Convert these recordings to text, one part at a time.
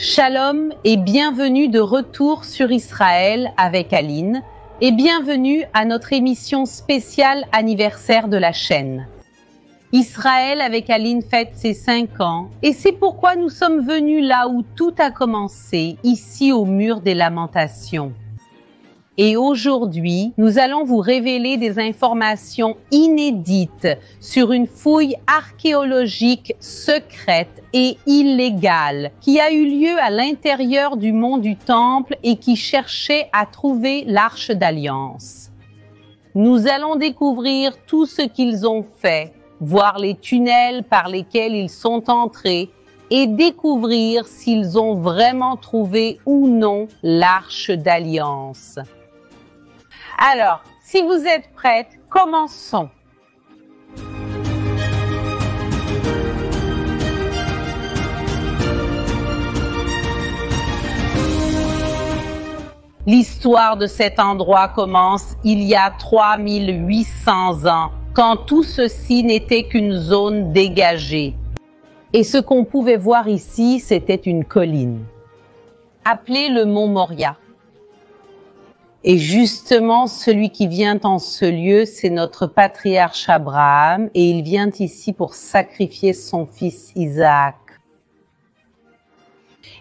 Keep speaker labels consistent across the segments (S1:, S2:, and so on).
S1: Shalom et bienvenue de retour sur Israël avec Aline et bienvenue à notre émission spéciale anniversaire de la chaîne. Israël avec Aline fête ses 5 ans et c'est pourquoi nous sommes venus là où tout a commencé, ici au mur des lamentations. Et aujourd'hui, nous allons vous révéler des informations inédites sur une fouille archéologique secrète et illégale qui a eu lieu à l'intérieur du mont du Temple et qui cherchait à trouver l'Arche d'Alliance. Nous allons découvrir tout ce qu'ils ont fait, voir les tunnels par lesquels ils sont entrés et découvrir s'ils ont vraiment trouvé ou non l'Arche d'Alliance. Alors, si vous êtes prêtes, commençons. L'histoire de cet endroit commence il y a 3800 ans, quand tout ceci n'était qu'une zone dégagée. Et ce qu'on pouvait voir ici, c'était une colline, appelée le mont Moria. Et justement, celui qui vient en ce lieu, c'est notre patriarche Abraham, et il vient ici pour sacrifier son fils Isaac.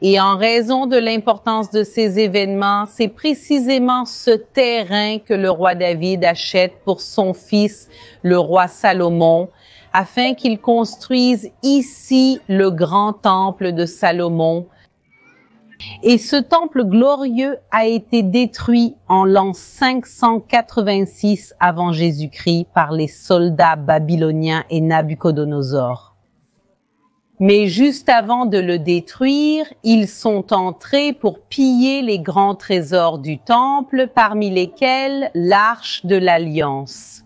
S1: Et en raison de l'importance de ces événements, c'est précisément ce terrain que le roi David achète pour son fils, le roi Salomon, afin qu'il construise ici le grand temple de Salomon. Et ce temple glorieux a été détruit en l'an 586 avant Jésus-Christ par les soldats babyloniens et Nabuchodonosor. Mais juste avant de le détruire, ils sont entrés pour piller les grands trésors du temple, parmi lesquels l'Arche de l'Alliance.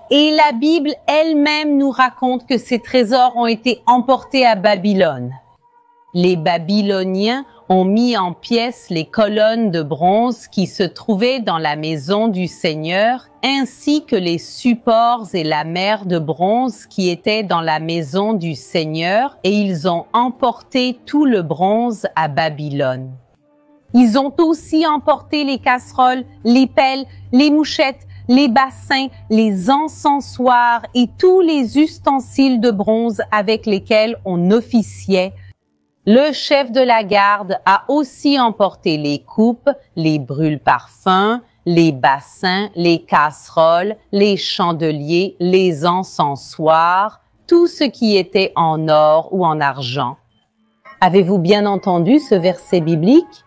S1: Et la Bible elle-même nous raconte que ces trésors ont été emportés à Babylone. Les Babyloniens ont mis en pièces les colonnes de bronze qui se trouvaient dans la maison du Seigneur, ainsi que les supports et la mer de bronze qui étaient dans la maison du Seigneur, et ils ont emporté tout le bronze à Babylone. Ils ont aussi emporté les casseroles, les pelles, les mouchettes, les bassins, les encensoirs et tous les ustensiles de bronze avec lesquels on officiait. Le chef de la garde a aussi emporté les coupes, les brûle-parfums, les bassins, les casseroles, les chandeliers, les encensoirs, tout ce qui était en or ou en argent. Avez-vous bien entendu ce verset biblique?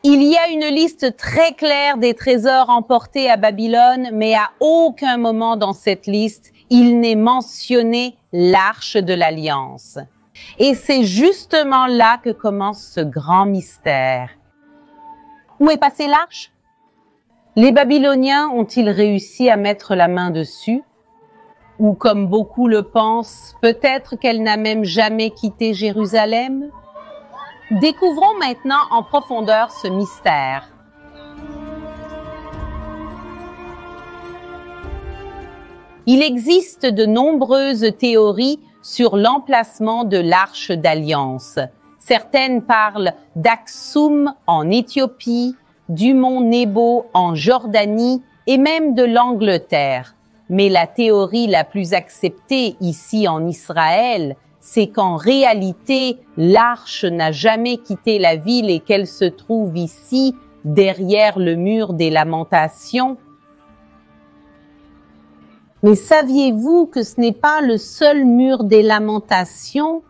S1: Il y a une liste très claire des trésors emportés à Babylone, mais à aucun moment dans cette liste, il n'est mentionné l'Arche de l'Alliance. Et c'est justement là que commence ce grand mystère. Où est passée l'arche? Les Babyloniens ont-ils réussi à mettre la main dessus? Ou comme beaucoup le pensent, peut-être qu'elle n'a même jamais quitté Jérusalem? Découvrons maintenant en profondeur ce mystère. Il existe de nombreuses théories sur l'emplacement de l'Arche d'Alliance. Certaines parlent d'Aksum en Éthiopie, du mont Nebo en Jordanie et même de l'Angleterre. Mais la théorie la plus acceptée ici en Israël, c'est qu'en réalité, l'Arche n'a jamais quitté la ville et qu'elle se trouve ici, derrière le mur des lamentations. Mais saviez-vous que ce n'est pas le seul mur des lamentations?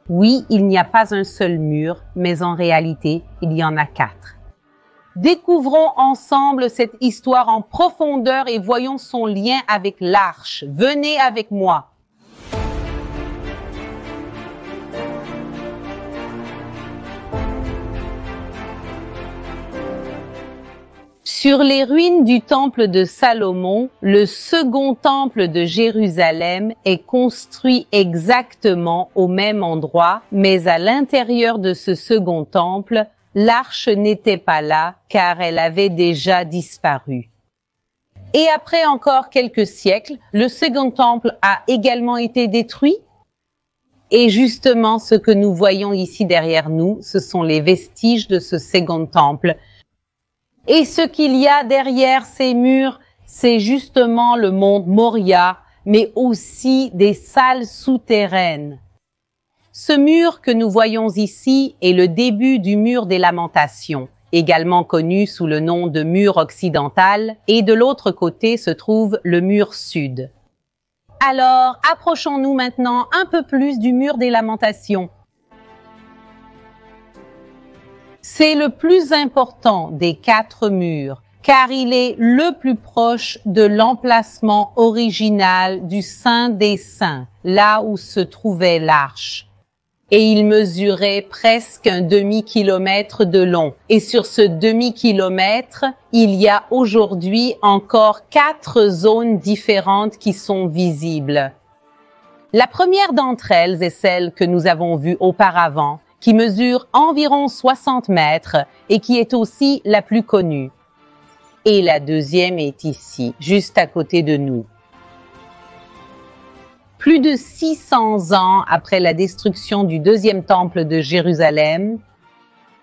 S1: Oui, il n'y a pas un seul mur, mais en réalité, il y en a 4. Découvrons ensemble cette histoire en profondeur et voyons son lien avec l'Arche. Venez avec moi. Sur les ruines du temple de Salomon, le second temple de Jérusalem est construit exactement au même endroit, mais à l'intérieur de ce second temple, l'arche n'était pas là car elle avait déjà disparu. Et après encore quelques siècles, le second temple a également été détruit. Et justement, ce que nous voyons ici derrière nous, ce sont les vestiges de ce second temple. Et ce qu'il y a derrière ces murs, c'est justement le mont Moria, mais aussi des salles souterraines. Ce mur que nous voyons ici est le début du mur des Lamentations, également connu sous le nom de mur occidental, et de l'autre côté se trouve le mur sud. Alors, approchons-nous maintenant un peu plus du mur des Lamentations. C'est le plus important des 4 murs, car il est le plus proche de l'emplacement original du Saint des Saints, là où se trouvait l'arche. Et il mesurait presque un demi-kilomètre de long. Et sur ce demi-kilomètre, il y a aujourd'hui encore 4 zones différentes qui sont visibles. La première d'entre elles est celle que nous avons vue auparavant, qui mesure environ 60 mètres et qui est aussi la plus connue. Et la deuxième est ici, juste à côté de nous. Plus de 600 ans après la destruction du deuxième temple de Jérusalem,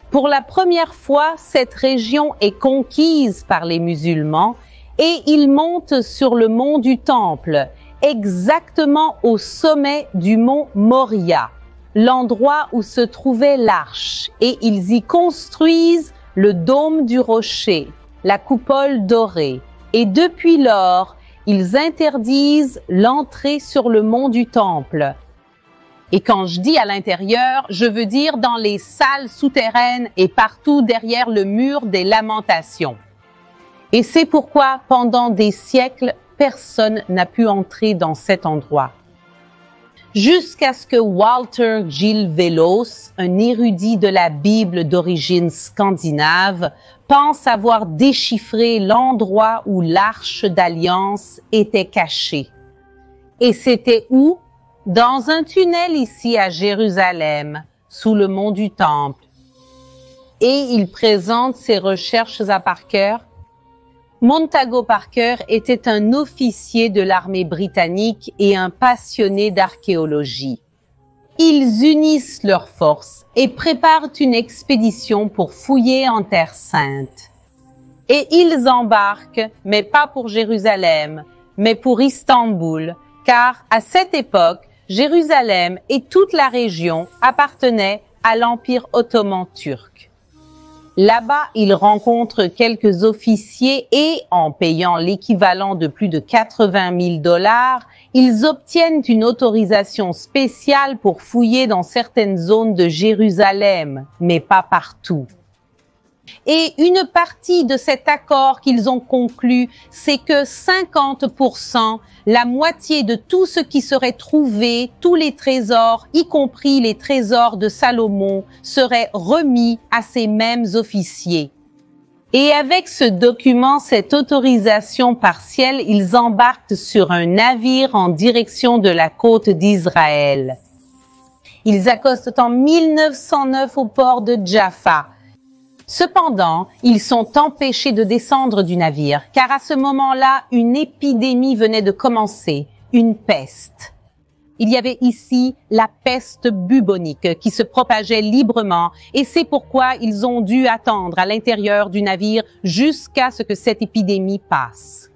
S1: pour la première fois, cette région est conquise par les musulmans et ils montent sur le mont du Temple, exactement au sommet du mont Moria, l'endroit où se trouvait l'arche, et ils y construisent le dôme du rocher, la coupole dorée, et depuis lors, ils interdisent l'entrée sur le mont du Temple. Et quand je dis à l'intérieur, je veux dire dans les salles souterraines et partout derrière le mur des Lamentations. Et c'est pourquoi, pendant des siècles, personne n'a pu entrer dans cet endroit. Jusqu'à ce que Walter Gil Velos, un érudit de la Bible d'origine scandinave, pense avoir déchiffré l'endroit où l'arche d'alliance était cachée. Et c'était où? Dans un tunnel ici à Jérusalem, sous le mont du Temple. Et il présente ses recherches à Parker. Montagu Parker était un officier de l'armée britannique et un passionné d'archéologie. Ils unissent leurs forces et préparent une expédition pour fouiller en Terre Sainte. Et ils embarquent, mais pas pour Jérusalem, mais pour Istanbul, car à cette époque, Jérusalem et toute la région appartenaient à l'Empire ottoman turc. Là-bas, ils rencontrent quelques officiers et, en payant l'équivalent de plus de 80 000 $, ils obtiennent une autorisation spéciale pour fouiller dans certaines zones de Jérusalem, mais pas partout. Et une partie de cet accord qu'ils ont conclu, c'est que 50%, la moitié de tout ce qui serait trouvé, tous les trésors, y compris les trésors de Salomon, seraient remis à ces mêmes officiers. Et avec ce document, cette autorisation partielle, ils embarquent sur un navire en direction de la côte d'Israël. Ils accostent en 1909 au port de Jaffa. Cependant, ils sont empêchés de descendre du navire, car à ce moment-là, une épidémie venait de commencer, une peste. Il y avait ici la peste bubonique qui se propageait librement, et c'est pourquoi ils ont dû attendre à l'intérieur du navire jusqu'à ce que cette épidémie passe.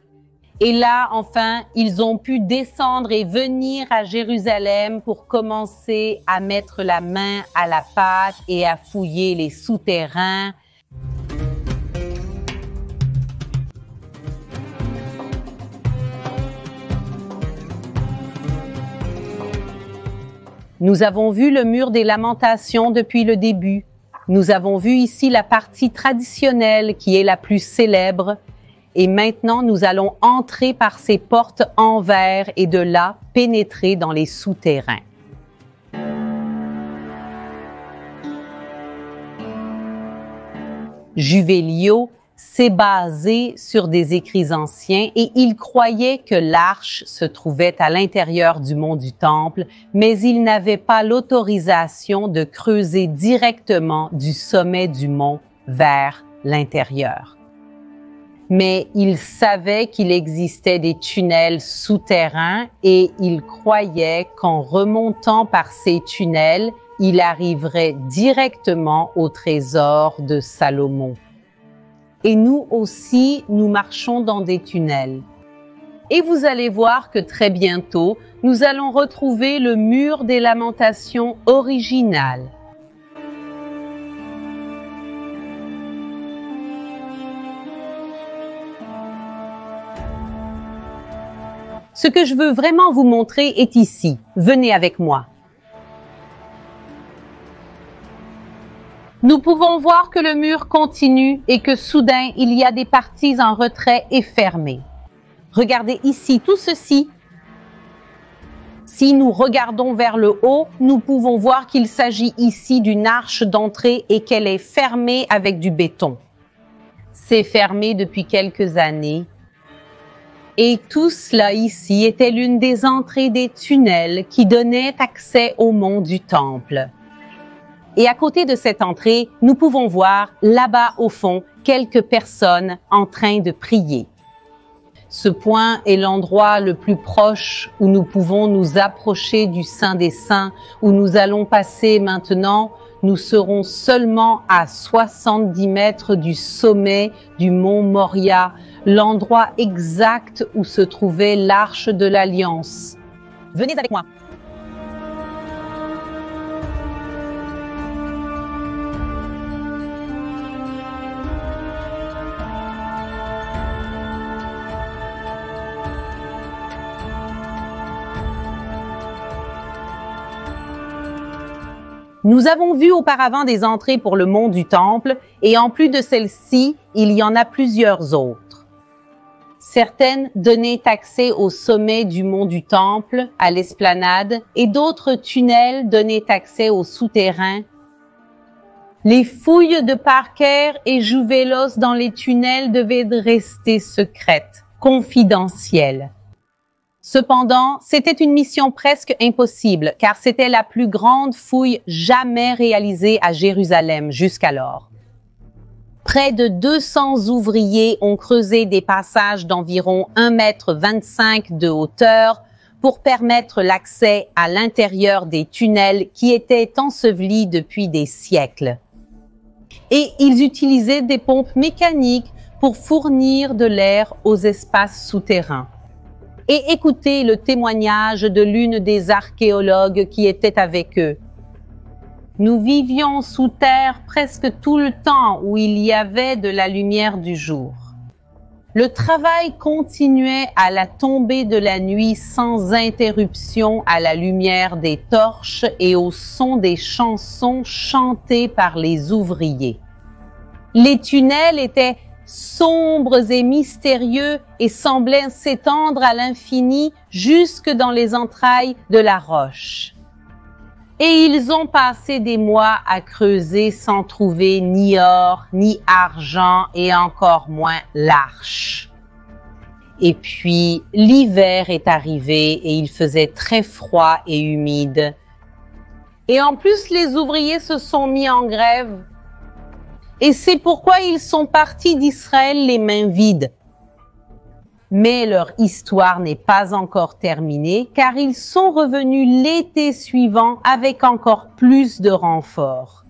S1: Et là, enfin, ils ont pu descendre et venir à Jérusalem pour commencer à mettre la main à la pâte et à fouiller les souterrains. Nous avons vu le mur des Lamentations depuis le début. Nous avons vu ici la partie traditionnelle qui est la plus célèbre. Et maintenant, nous allons entrer par ces portes en verre et de là, pénétrer dans les souterrains. Juvélio s'est basé sur des écrits anciens et il croyait que l'arche se trouvait à l'intérieur du mont du Temple, mais il n'avait pas l'autorisation de creuser directement du sommet du mont vers l'intérieur. mais il savait qu'il existait des tunnels souterrains et il croyait qu'en remontant par ces tunnels, il arriverait directement au trésor de Salomon. Et nous aussi, nous marchons dans des tunnels. Et vous allez voir que très bientôt, nous allons retrouver le mur des lamentations original. Ce que je veux vraiment vous montrer est ici. Venez avec moi. Nous pouvons voir que le mur continue et que soudain, il y a des parties en retrait et fermées. Regardez ici, tout ceci. Si nous regardons vers le haut, nous pouvons voir qu'il s'agit ici d'une arche d'entrée et qu'elle est fermée avec du béton. C'est fermé depuis quelques années. Et tout cela ici était l'une des entrées des tunnels qui donnaient accès au mont du Temple. Et à côté de cette entrée, nous pouvons voir là-bas au fond quelques personnes en train de prier. Ce point est l'endroit le plus proche où nous pouvons nous approcher du Saint des Saints, où nous allons passer maintenant. Nous serons seulement à 70 mètres du sommet du mont Moria, l'endroit exact où se trouvait l'Arche de l'Alliance. Venez avec moi. Nous avons vu auparavant des entrées pour le mont du Temple et en plus de celle-ci, il y en a plusieurs autres. Certaines donnaient accès au sommet du mont du Temple, à l'esplanade, et d'autres tunnels donnaient accès au souterrain. Les fouilles de Parker et Jouvelos dans les tunnels devaient rester secrètes, confidentielles. Cependant, c'était une mission presque impossible, car c'était la plus grande fouille jamais réalisée à Jérusalem jusqu'alors. Près de 200 ouvriers ont creusé des passages d'environ 1,25 m de hauteur pour permettre l'accès à l'intérieur des tunnels qui étaient ensevelis depuis des siècles. Et ils utilisaient des pompes mécaniques pour fournir de l'air aux espaces souterrains. Et écoutez le témoignage de l'une des archéologues qui était avec eux. Nous vivions sous terre presque tout le temps où il y avait de la lumière du jour. Le travail continuait à la tombée de la nuit sans interruption à la lumière des torches et au son des chansons chantées par les ouvriers. Les tunnels étaient sombres et mystérieux et semblaient s'étendre à l'infini jusque dans les entrailles de la roche. Et ils ont passé des mois à creuser sans trouver ni or, ni argent et encore moins l'arche. Et puis l'hiver est arrivé et il faisait très froid et humide. Et en plus les ouvriers se sont mis en grève. Et c'est pourquoi ils sont partis d'Israël les mains vides. Mais leur histoire n'est pas encore terminée, car ils sont revenus l'été suivant avec encore plus de renforts.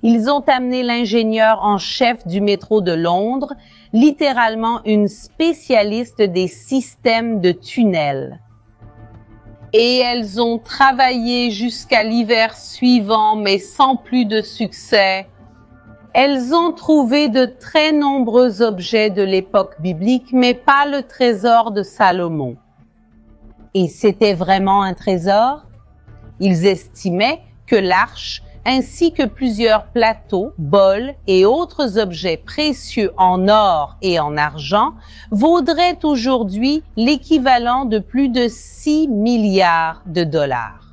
S1: Ils ont amené l'ingénieur en chef du métro de Londres, littéralement une spécialiste des systèmes de tunnels. Et elles ont travaillé jusqu'à l'hiver suivant, mais sans plus de succès. Elles ont trouvé de très nombreux objets de l'époque biblique, mais pas le trésor de Salomon. Et c'était vraiment un trésor? Ils estimaient que l'arche, ainsi que plusieurs plateaux, bols et autres objets précieux en or et en argent, vaudraient aujourd'hui l'équivalent de plus de 6 milliards de dollars.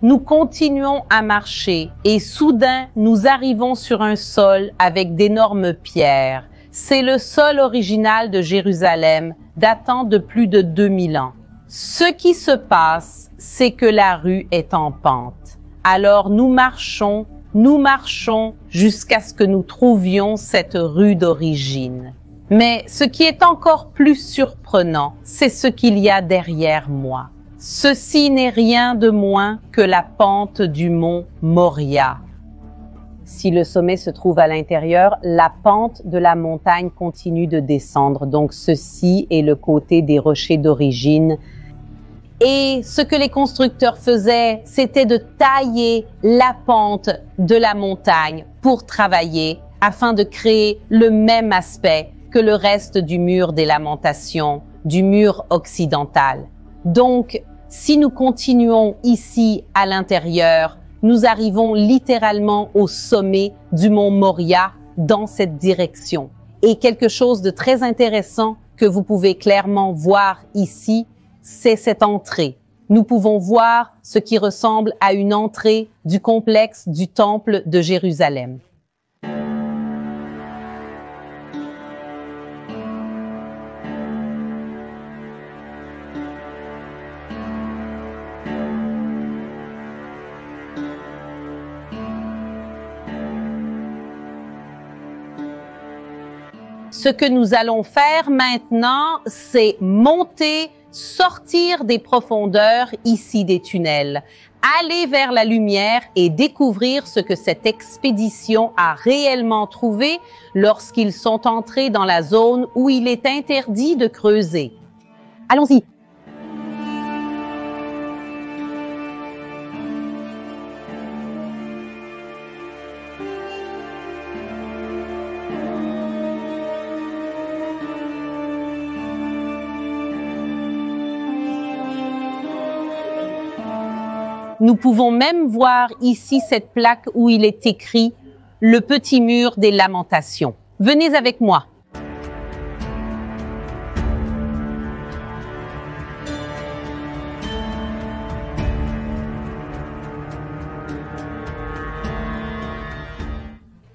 S1: Nous continuons à marcher et soudain, nous arrivons sur un sol avec d'énormes pierres. C'est le sol original de Jérusalem, datant de plus de 2000 ans. Ce qui se passe, c'est que la rue est en pente. Alors nous marchons nous marchons jusqu'à ce que nous trouvions cette rue d'origine. Mais ce qui est encore plus surprenant, c'est ce qu'il y a derrière moi. Ceci n'est rien de moins que la pente du mont Moria. Si le sommet se trouve à l'intérieur, la pente de la montagne continue de descendre. Donc ceci est le côté des rochers d'origine. Et ce que les constructeurs faisaient, c'était de tailler la pente de la montagne pour travailler afin de créer le même aspect que le reste du mur des Lamentations, du mur occidental. Donc, si nous continuons ici à l'intérieur, nous arrivons littéralement au sommet du mont Moria dans cette direction. Et quelque chose de très intéressant que vous pouvez clairement voir ici, c'est cette entrée. Nous pouvons voir ce qui ressemble à une entrée du complexe du Temple de Jérusalem. Ce que nous allons faire maintenant, c'est monter, sortir des profondeurs ici des tunnels, aller vers la lumière et découvrir ce que cette expédition a réellement trouvé lorsqu'ils sont entrés dans la zone où il est interdit de creuser. Allons-y! Nous pouvons même voir ici cette plaque où il est écrit « Le petit mur des Lamentations ». Venez avec moi.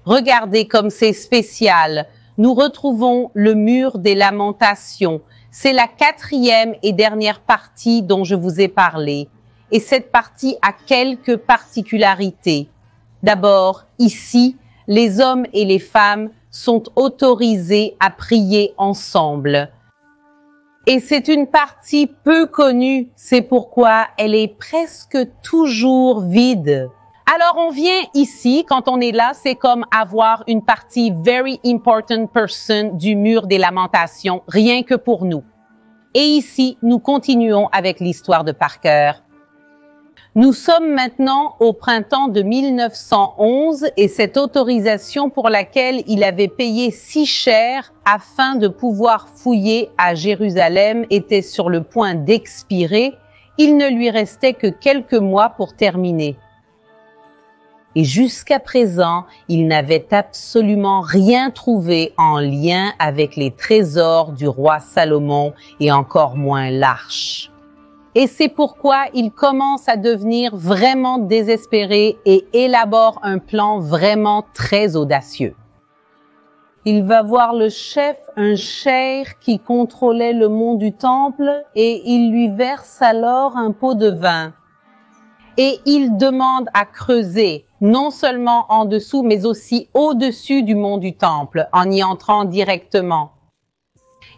S1: Regardez comme c'est spécial. Nous retrouvons le mur des Lamentations. C'est la 4e et dernière partie dont je vous ai parlé. Et cette partie a quelques particularités. D'abord, ici, les hommes et les femmes sont autorisés à prier ensemble. Et c'est une partie peu connue, c'est pourquoi elle est presque toujours vide. Alors on vient ici, quand on est là, c'est comme avoir une partie very important person du mur des Lamentations, rien que pour nous. Et ici, nous continuons avec l'histoire de Parker. Nous sommes maintenant au printemps de 1911 et cette autorisation pour laquelle il avait payé si cher afin de pouvoir fouiller à Jérusalem était sur le point d'expirer. Il ne lui restait que quelques mois pour terminer. Et jusqu'à présent, il n'avait absolument rien trouvé en lien avec les trésors du roi Salomon et encore moins l'arche. Et c'est pourquoi il commence à devenir vraiment désespéré et élabore un plan vraiment très audacieux. Il va voir le chef, un cheikh qui contrôlait le mont du temple, et il lui verse alors un pot de vin. Et il demande à creuser, non seulement en dessous, mais aussi au-dessus du mont du temple, en y entrant directement.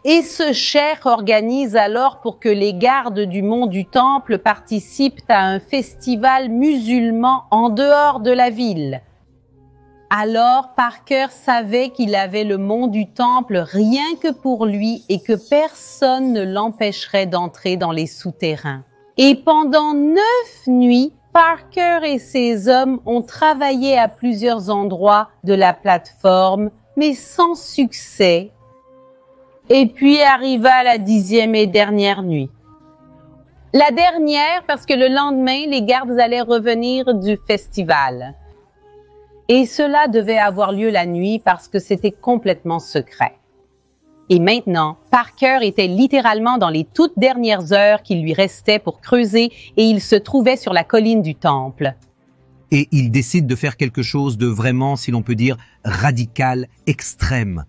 S1: Et ce cheikh organise alors pour que les gardes du mont du temple participent à un festival musulman en dehors de la ville. Alors Parker savait qu'il avait le mont du temple rien que pour lui et que personne ne l'empêcherait d'entrer dans les souterrains. Et pendant 9 nuits, Parker et ses hommes ont travaillé à plusieurs endroits de la plateforme, mais sans succès. Et puis arriva la 10e et dernière nuit. La dernière parce que le lendemain, les gardes allaient revenir du festival. Et cela devait avoir lieu la nuit parce que c'était complètement secret. Et maintenant, Parker était littéralement dans les toutes dernières heures qu'il lui restait pour creuser et il se trouvait sur la colline du temple.
S2: Et il décide de faire quelque chose de vraiment, si l'on peut dire, radical, extrême.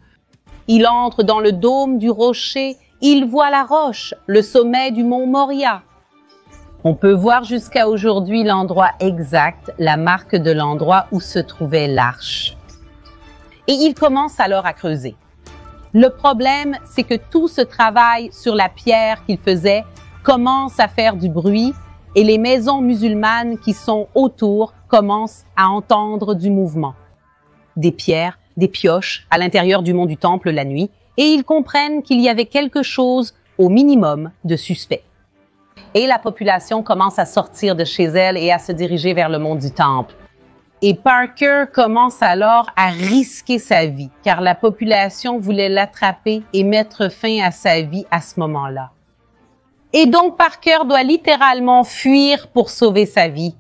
S1: Il entre dans le dôme du rocher, il voit la roche, le sommet du mont Moria. On peut voir jusqu'à aujourd'hui l'endroit exact, la marque de l'endroit où se trouvait l'arche. Et il commence alors à creuser. Le problème, c'est que tout ce travail sur la pierre qu'il faisait commence à faire du bruit et les maisons musulmanes qui sont autour commencent à entendre du mouvement. Des pierres, des pioches à l'intérieur du mont du temple la nuit et ils comprennent qu'il y avait quelque chose au minimum de suspect. Et la population commence à sortir de chez elle et à se diriger vers le mont du temple. Et Parker commence alors à risquer sa vie, car la population voulait l'attraper et mettre fin à sa vie à ce moment-là. Et donc Parker doit littéralement fuir pour sauver sa vie.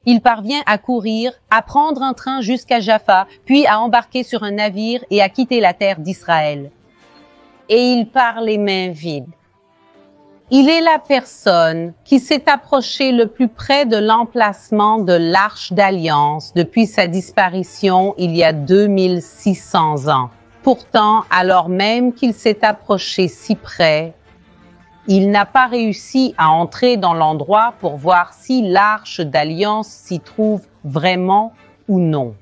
S1: Il parvient à courir, à prendre un train jusqu'à Jaffa, puis à embarquer sur un navire et à quitter la terre d'Israël. Et il part les mains vides. Il est la personne qui s'est approchée le plus près de l'emplacement de l'Arche d'Alliance depuis sa disparition il y a 2600 ans. Pourtant, alors même qu'il s'est approché si près, il n'a pas réussi à entrer dans l'endroit pour voir si l'Arche d'Alliance s'y trouve vraiment ou non.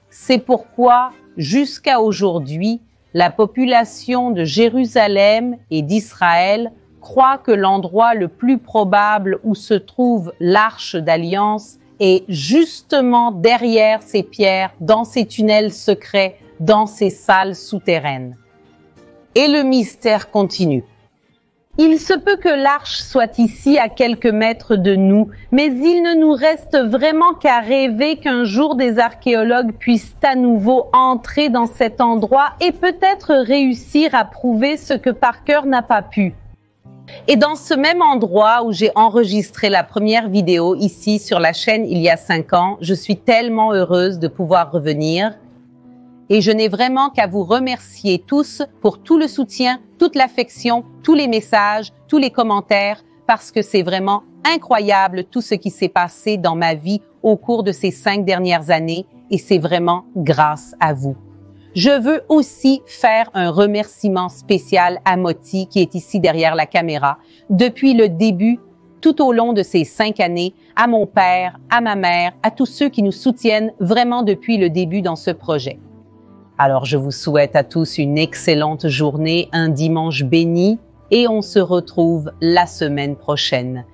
S1: C'est pourquoi, jusqu'à aujourd'hui, la population de Jérusalem et d'Israël croit que l'endroit le plus probable où se trouve l'Arche d'Alliance est justement derrière ces pierres, dans ces tunnels secrets, dans ces salles souterraines. Et le mystère continue. Il se peut que l'arche soit ici à quelques mètres de nous, mais il ne nous reste vraiment qu'à rêver qu'un jour des archéologues puissent à nouveau entrer dans cet endroit et peut-être réussir à prouver ce que Parker n'a pas pu. Et dans ce même endroit où j'ai enregistré la première vidéo ici sur la chaîne il y a 5 ans, je suis tellement heureuse de pouvoir revenir. Et je n'ai vraiment qu'à vous remercier tous pour tout le soutien, toute l'affection, tous les messages, tous les commentaires, parce que c'est vraiment incroyable tout ce qui s'est passé dans ma vie au cours de ces 5 dernières années et c'est vraiment grâce à vous. Je veux aussi faire un remerciement spécial à Moti qui est ici derrière la caméra. Depuis le début, tout au long de ces 5 années, à mon père, à ma mère, à tous ceux qui nous soutiennent vraiment depuis le début dans ce projet. Alors je vous souhaite à tous une excellente journée, un dimanche béni et on se retrouve la semaine prochaine.